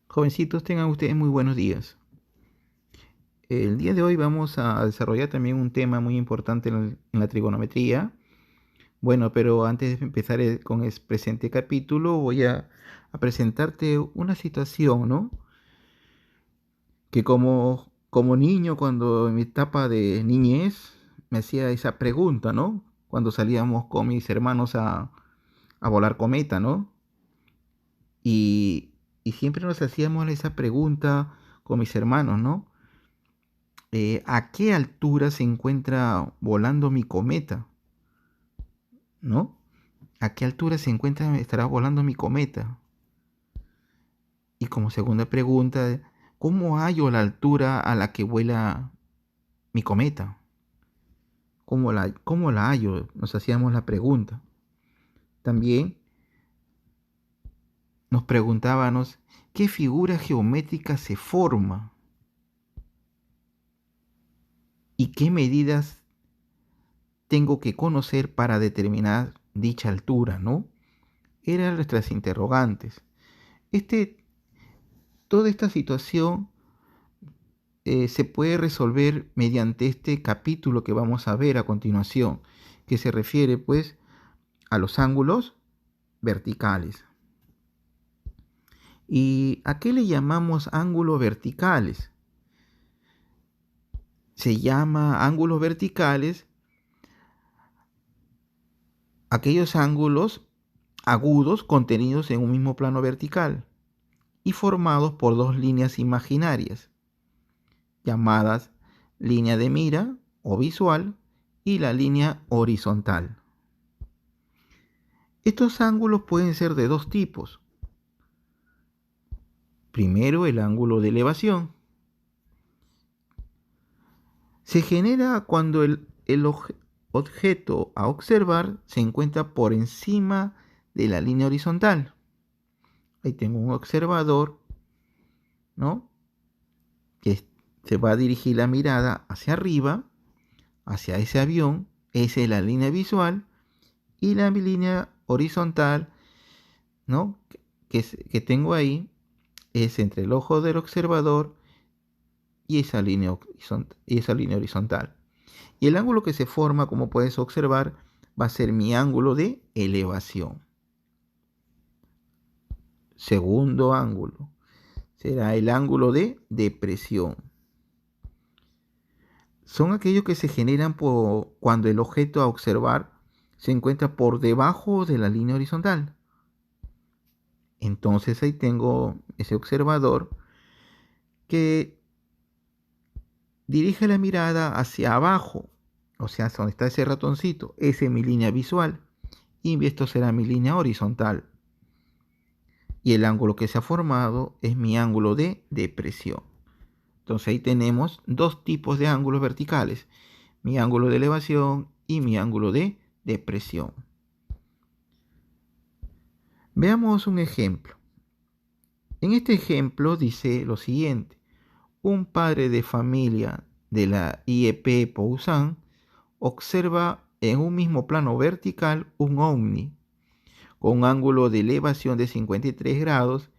Jovencitos, tengan ustedes muy buenos días. El día de hoy vamos a desarrollar también un tema muy importante en la trigonometría. Bueno, pero antes de empezar con el presente capítulo, voy a presentarte una situación, ¿no? Que como niño, cuando en mi etapa de niñez, me hacía esa pregunta, ¿no? Cuando salíamos con mis hermanos a volar cometa, ¿no? Y, y siempre nos hacíamos esa pregunta con mis hermanos, ¿no? ¿A qué altura se encuentra volando mi cometa? ¿No? ¿A qué altura estará volando mi cometa? Y como segunda pregunta, ¿cómo hallo la altura a la que vuela mi cometa? ¿Cómo la hallo? Nos hacíamos la pregunta. También nos preguntábamos, ¿qué figura geométrica se forma? ¿Y qué medidas tengo que conocer para determinar dicha altura, ¿no? Eran nuestras interrogantes. Toda esta situación se puede resolver mediante este capítulo que vamos a ver a continuación, que se refiere pues a los ángulos verticales. ¿Y a qué le llamamos ángulos verticales? Se llama ángulos verticales aquellos ángulos agudos contenidos en un mismo plano vertical y formados por dos líneas imaginarias, llamadas línea de mira o visual y la línea horizontal. Estos ángulos pueden ser de dos tipos. Primero, el ángulo de elevación. Se genera cuando el objeto a observar se encuentra por encima de la línea horizontal. Ahí tengo un observador, ¿no? Que se va a dirigir la mirada hacia arriba, hacia ese avión. Esa es la línea visual. Y la línea horizontal, ¿no? que tengo ahí es entre el ojo del observador y esa línea horizontal. Y el ángulo que se forma, como puedes observar, va a ser mi ángulo de elevación. Segundo ángulo será el ángulo de depresión. Son aquellos que se generan cuando el objeto a observar se encuentra por debajo de la línea horizontal. Entonces ahí tengo ese observador que dirige la mirada hacia abajo, o sea, hacia donde está ese ratoncito. Esa es mi línea visual y esto será mi línea horizontal. Y el ángulo que se ha formado es mi ángulo de depresión. Entonces ahí tenemos dos tipos de ángulos verticales, mi ángulo de elevación y mi ángulo de depresión. Veamos un ejemplo. En este ejemplo dice lo siguiente: un padre de familia de la IEP Pousan observa en un mismo plano vertical un ovni con un ángulo de elevación de 53 grados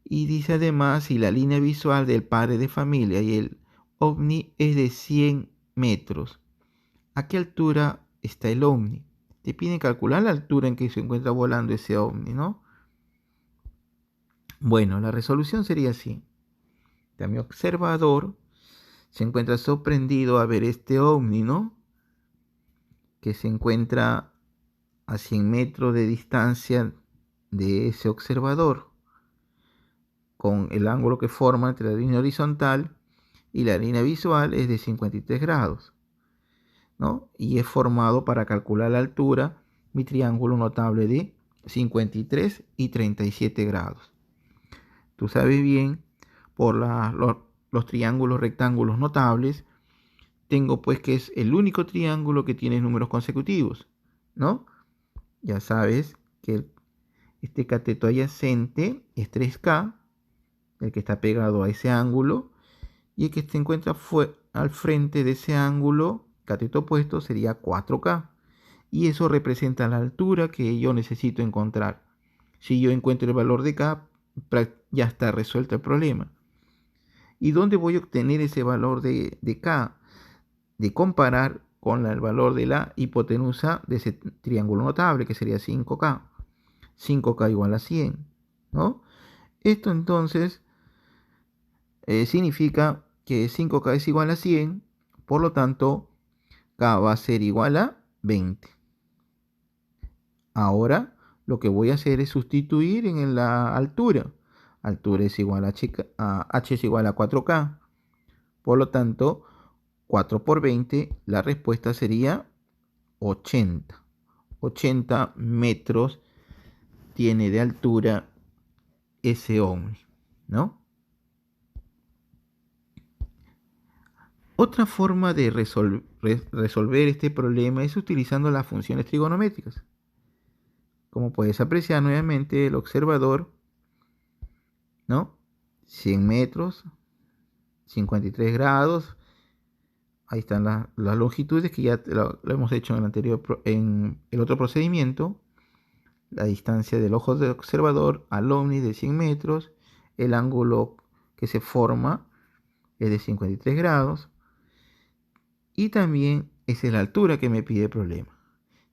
y dice además si la línea visual del padre de familia y el ovni es de 100 metros. ¿A qué altura está el ovni? Te piden calcular la altura en que se encuentra volando ese ovni, ¿no? Bueno, la resolución sería así. Mi observador se encuentra sorprendido a ver este ovni, ¿no? Que se encuentra a 100 metros de distancia de ese observador, con el ángulo que forma entre la línea horizontal y la línea visual es de 53 grados, ¿no? Y es formado para calcular la altura mi triángulo notable de 53 y 37 grados. Tú sabes bien, por los triángulos rectángulos notables, tengo pues que es el único triángulo que tiene números consecutivos, ¿no? Ya sabes que este cateto adyacente es 3K, el que está pegado a ese ángulo, y el que se encuentra al frente de ese ángulo cateto opuesto sería 4K. Y eso representa la altura que yo necesito encontrar. Si yo encuentro el valor de K, ya está resuelto el problema. ¿Y dónde voy a obtener ese valor de K? De comparar con el valor de la hipotenusa de ese triángulo notable, que sería 5K. 5K igual a 100, ¿no? Esto entonces significa que 5K es igual a 100, por lo tanto, K va a ser igual a 20. Ahora lo que voy a hacer es sustituir en la altura. Altura es igual a H es igual a 4K. Por lo tanto, 4 por 20, la respuesta sería 80. 80 metros tiene de altura ese ovni, ¿no? Otra forma de resolver este problema es utilizando las funciones trigonométricas. Como puedes apreciar nuevamente, el observador, ¿no? 100 metros, 53 grados. Ahí están las longitudes que ya lo hemos hecho en el otro procedimiento. La distancia del ojo del observador al ovni de 100 metros. El ángulo que se forma es de 53 grados. Y también es la altura que me pide el problema.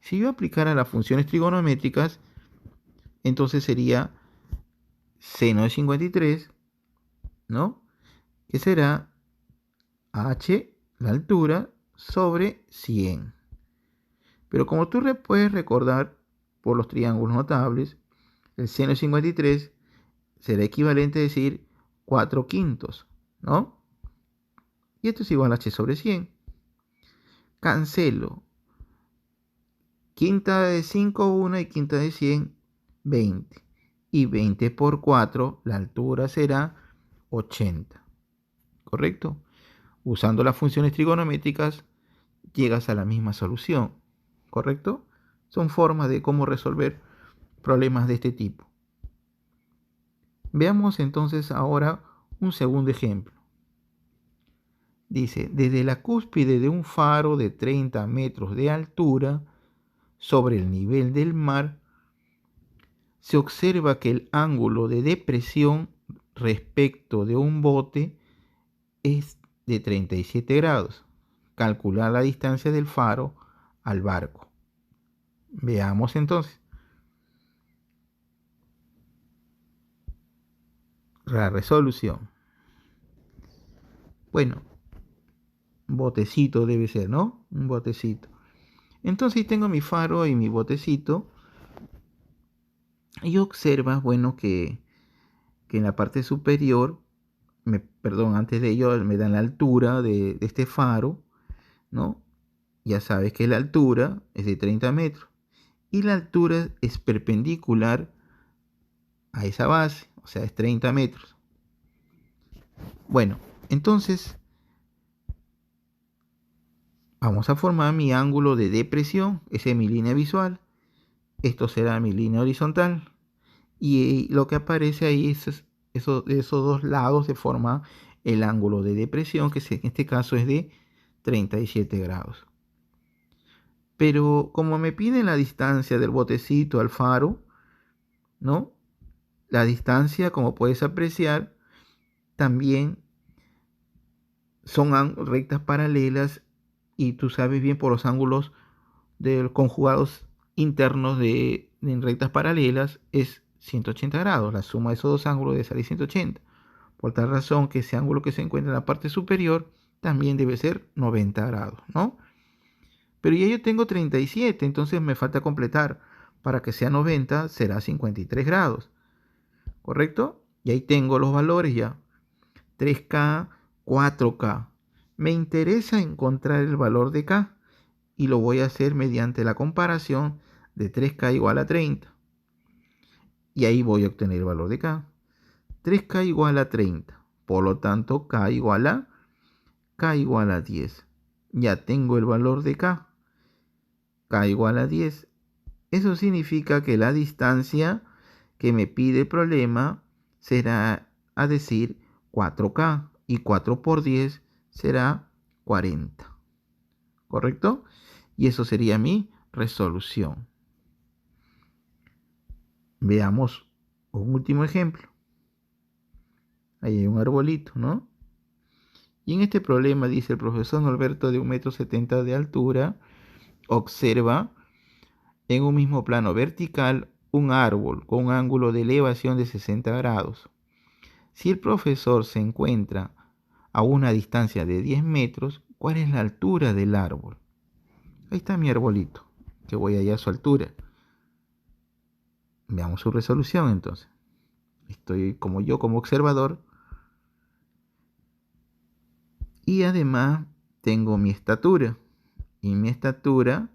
Si yo aplicara las funciones trigonométricas, entonces sería seno de 53, ¿no? Que será h, la altura, sobre 100. Pero como tú puedes recordar por los triángulos notables, el seno de 53 será equivalente a decir 4 quintos, ¿no? Y esto es igual a h sobre 100. Cancelo. Quinta de 5, 1 y quinta de 100, 20. Y 20 por 4, la altura será 80. ¿Correcto? Usando las funciones trigonométricas, llegas a la misma solución. ¿Correcto? Son formas de cómo resolver problemas de este tipo. Veamos entonces ahora un segundo ejemplo. Dice, desde la cúspide de un faro de 30 metros de altura sobre el nivel del mar, se observa que el ángulo de depresión respecto de un bote es de 37 grados. Calcular la distancia del faro al barco. Veamos entonces. La resolución. Bueno, botecito debe ser, ¿no? Un botecito. Entonces tengo mi faro y mi botecito. Y observas, bueno, que en la parte superior, antes de ello me dan la altura de este faro, ¿no? Ya sabes que la altura es de 30 metros. Y la altura es perpendicular a esa base, o sea, es 30 metros. Bueno, entonces vamos a formar mi ángulo de depresión, esa es mi línea visual. Esto será mi línea horizontal. Y lo que aparece ahí es de esos dos lados se forma el ángulo de depresión, que en este caso es de 37 grados. Pero como me piden la distancia del botecito al faro, ¿no? La distancia, como puedes apreciar, también son rectas paralelas y tú sabes bien por los ángulos de los conjugados internos en rectas paralelas es 180 grados. La suma de esos dos ángulos debe salir 180. Por tal razón que ese ángulo que se encuentra en la parte superior también debe ser 90 grados, ¿no? Pero ya yo tengo 37, entonces me falta completar. Para que sea 90 será 53 grados. ¿Correcto? Y ahí tengo los valores ya. 3K, 4K. Me interesa encontrar el valor de K y lo voy a hacer mediante la comparación de 3K igual a 30. Y ahí voy a obtener el valor de K. 3K igual a 30. Por lo tanto, K igual a 10. Ya tengo el valor de K. K igual a 10. Eso significa que la distancia que me pide el problema será, a decir, 4K. Y 4 por 10 será 40. ¿correcto? Y eso sería mi resolución. Veamos un último ejemplo. Ahí hay un arbolito, ¿no? Y en este problema dice el profesor Norberto de 1,70 m de altura, observa en un mismo plano vertical un árbol con un ángulo de elevación de 60 grados. Si el profesor se encuentra a una distancia de 10 metros, ¿cuál es la altura del árbol? Ahí está mi arbolito, que voy allá a su altura. Veamos su resolución entonces. Estoy como observador, y además tengo mi estatura. Y mi estatura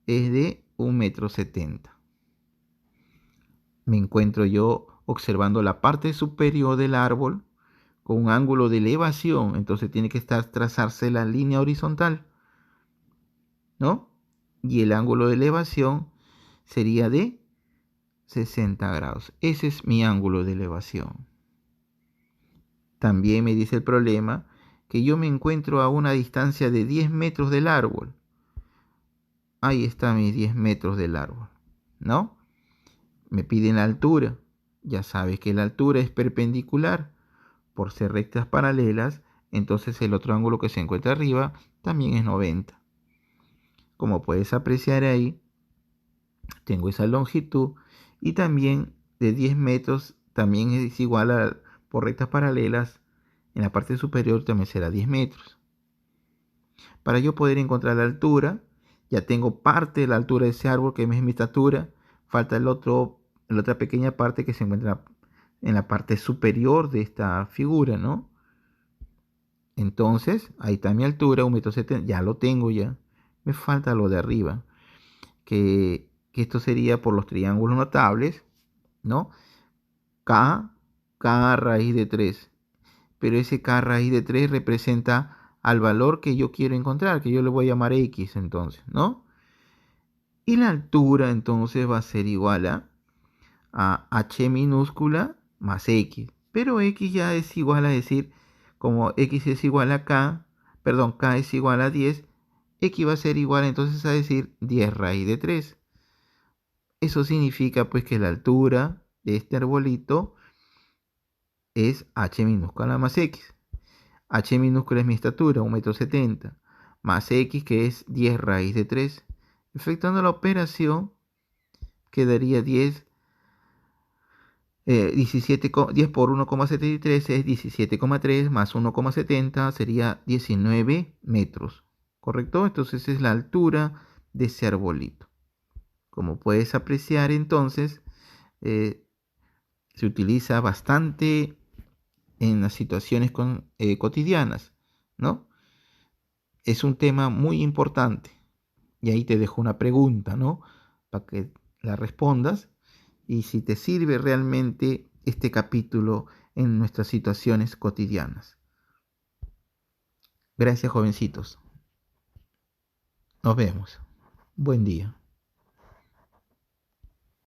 es de 1,70 m. Me encuentro yo observando la parte superior del árbol con un ángulo de elevación, entonces tiene que trazarse la línea horizontal, ¿no? Y el ángulo de elevación sería de 60 grados. Ese es mi ángulo de elevación. También me dice el problema que yo me encuentro a una distancia de 10 metros del árbol. Ahí está mis 10 metros del árbol, ¿no? Me piden la altura. Ya sabes que la altura es perpendicular. Por ser rectas paralelas, entonces el otro ángulo que se encuentra arriba también es 90. Como puedes apreciar ahí, tengo esa longitud, y también de 10 metros también es igual a, por rectas paralelas, en la parte superior también será 10 metros. Para yo poder encontrar la altura, ya tengo parte de la altura de ese árbol, que es mi estatura. Falta la otra pequeña parte que se encuentra en la parte superior de esta figura, ¿no? Entonces, ahí está mi altura, 1,70 m, ya lo tengo ya. Me falta lo de arriba, que esto sería por los triángulos notables, ¿no? K raíz de 3. Pero ese K raíz de 3 representa al valor que yo quiero encontrar, que yo le voy a llamar X entonces, ¿no? Y la altura entonces va a ser igual a H minúscula más X. Pero X ya es igual a decir, como X es igual a K, perdón, K es igual a 10, X va a ser igual entonces a decir 10 raíz de 3. Eso significa pues que la altura de este arbolito es H minúscula más X. H minúscula es mi estatura, 1,70 m, más X, que es 10 raíz de 3. Efectuando la operación, quedaría 10 10 por 1,73 es 17,3, más 1,70 sería 19 metros, ¿correcto? Entonces es la altura de ese arbolito. Como puedes apreciar entonces, se utiliza bastante en las situaciones cotidianas, ¿no? Es un tema muy importante. Y ahí te dejo una pregunta, ¿no? Para que la respondas, y si te sirve realmente este capítulo en nuestras situaciones cotidianas. Gracias, jovencitos. Nos vemos. Buen día.